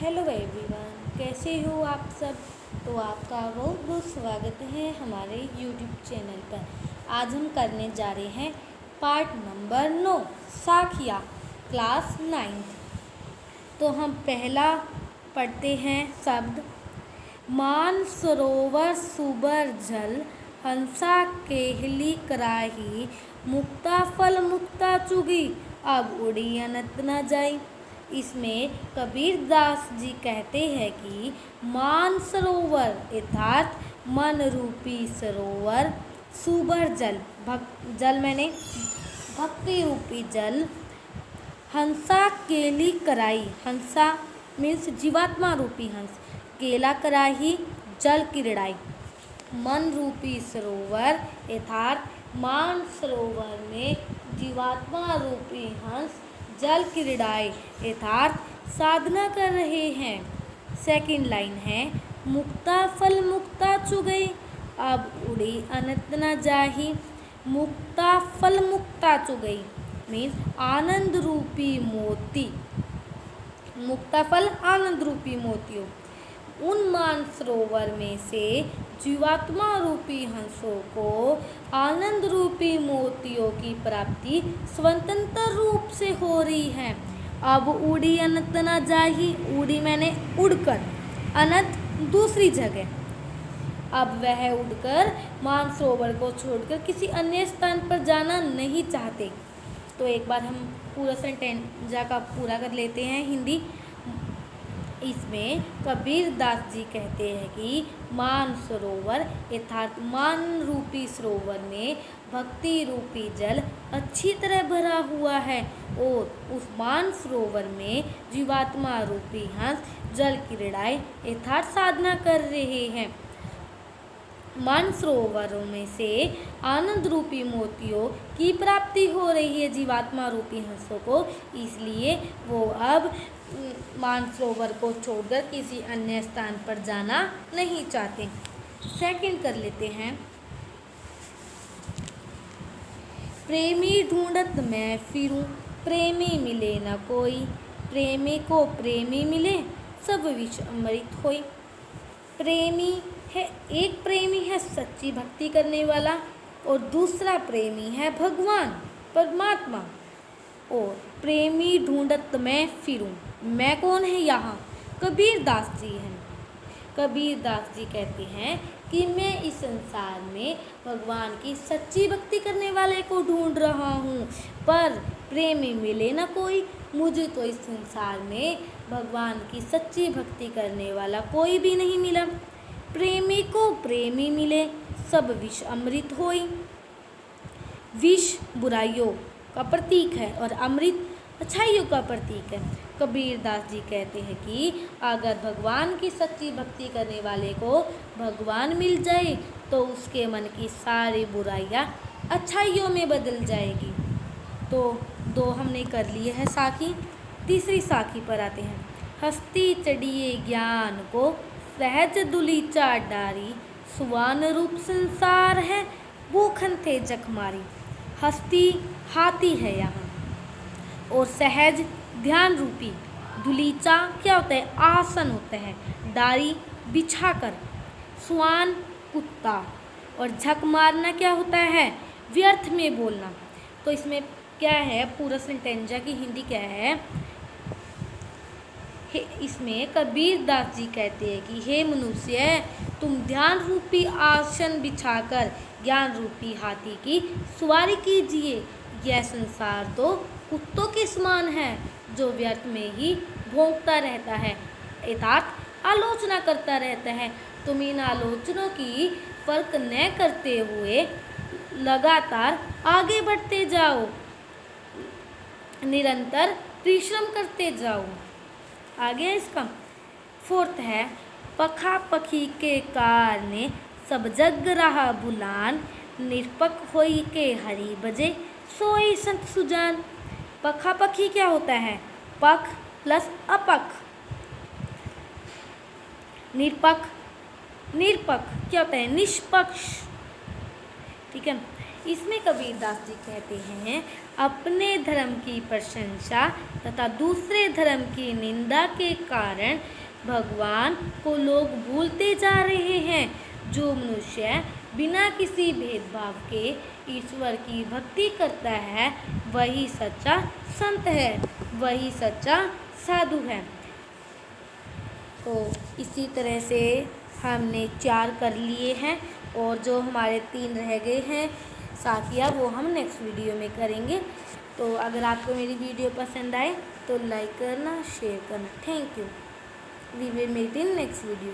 Hello everyone, कैसे हो आप सब। तो आपका बहुत बहुत स्वागत है हमारे यूट्यूब चैनल पर। आज हम करने जा रहे हैं पार्ट नंबर 9 साखिया क्लास 9। तो हम पहला पढ़ते हैं शब्द मान सरोवर सुबर जल हंसा केहली कराही मुक्ता फल मुक्ता चुगी अब उड़ी अनंत न जाई। इसमें कबीर दास जी कहते हैं कि मान सरोवर अर्थात मन रूपी सरोवर सुबर जल जल मैंने भक्ति रूपी जल हंसा केली कराई। हंसा मीन्स जीवात्मा रूपी हंस, केला कराही जल की रिड़ाई। मन रूपी सरोवर अर्थात मान सरोवर में जीवात्मा रूपी हंस जल की रिड़ाई अर्थात साधना कर रहे हैं। सेकंड लाइन है मुक्ता फल मुक्ता चुगई अब उड़ी अनंत न जाही। मुक्ता फल मुक्ता चुगई मीन्स आनंद रूपी मोती, मुक्ता फल आनंद रूपी मोतियों उन मान सरोवर में से जीवात्मा रूपी हंसों को आनंद रूपी मोतियों की प्राप्ति स्वतंत्र रूप से हो रही है। अब उड़ी अनंत न जाही, उड़ी मैंने उड़कर, अनंत दूसरी जगह। अब वह उड़कर मानसरोवर को छोड़कर किसी अन्य स्थान पर जाना नहीं चाहते। तो एक बार हम पूरा सेंटेंस का पूरा कर लेते हैं हिंदी। इसमें कबीर दास जी कहते हैं कि मान सरोवर अर्थात मान रूपी सरोवर में भक्ति रूपी जल अच्छी तरह भरा हुआ है और उस मान सरोवर में जीवात्मा रूपी हंस जल की रिड़ाई अर्थात साधना कर रहे हैं। मानसरोवरों में से आनंद रूपी मोतियों की प्राप्ति हो रही है जीवात्मा रूपी हंसों को, इसलिए वो अब मानसरोवर को छोड़कर किसी अन्य स्थान पर जाना नहीं चाहते। सेकंड कर लेते हैं प्रेमी ढूंढत मैं फिरूं प्रेमी मिले न कोई, प्रेमी को प्रेमी मिले सब विष अमृत होई। प्रेमी है, एक प्रेमी है सच्ची भक्ति करने वाला और दूसरा प्रेमी है भगवान परमात्मा। और प्रेमी ढूंढत मैं फिरूं, मैं कौन है यहाँ, कबीर दास जी हैं। कबीर दास जी कहते हैं कि मैं इस संसार में भगवान की सच्ची भक्ति करने वाले को ढूंढ रहा हूँ, पर प्रेमी मिले ना कोई। मुझे तो इस संसार में भगवान की सच्ची भक्ति करने वाला कोई भी नहीं मिला। प्रेमी को प्रेमी मिले सब विष अमृत होई। विष बुराइयों का प्रतीक है और अमृत अच्छाइयों का प्रतीक है। कबीर दास जी कहते हैं कि अगर भगवान की सच्ची भक्ति करने वाले को भगवान मिल जाए तो उसके मन की सारी बुराइयां अच्छाइयों में बदल जाएगी। तो दो हमने कर लिए हैं साखी। तीसरी साखी पर आते हैं हस्ती चढ़िए ज्ञान को सहज दुलीचा डारी सुवान रूप संसार है भूखन थे जखमारी। हस्ती हाथी है यहाँ और सहज ध्यान रूपी, दुलीचा क्या होता है आसन होता है, डारी बिछाकर, स्वान कुत्ता और झक मारना क्या होता है व्यर्थ में बोलना। तो इसमें क्या है पूरा सेंटेंजा की हिंदी क्या है। इसमें कबीर दास जी कहते हैं कि हे मनुष्य तुम ध्यान रूपी आसन बिछाकर ज्ञान रूपी हाथी की सवारी कीजिए। यह संसार तो कुत्तों के समान है जो व्यर्थ में ही भौंकता रहता है अर्थात आलोचना करता रहता है। तुम इन आलोचनों की फर्क न करते हुए लगातार आगे बढ़ते जाओ, निरंतर परिश्रम करते जाओ। आगे इसका फोर्थ है पखा पखी के कारणे सब जग रहा भुलान निरपक होई के हरि बजे सोई संत सुजान। पखा पखी क्या होता है पख प्लस अपख। निरपक, निरपक क्या होता है निष्पक्ष, ठीक है। इसमें कबीरदास जी कहते हैं, अपने धर्म की प्रशंसा तथा दूसरे धर्म की निंदा के कारण भगवान को लोग भूलते जा रहे हैं। जो मनुष्य बिना किसी भेदभाव के ईश्वर की भक्ति करता है, वही सच्चा संत है, वही सच्चा साधु है। तो इसी तरह से हमने 4 कर लिए हैं और जो हमारे 3 रह गए हैं साथिया, वो हम नेक्स्ट वीडियो में करेंगे। तो अगर आपको मेरी वीडियो पसंद आए तो लाइक करना, शेयर करना। Thank you. We will meet in next video.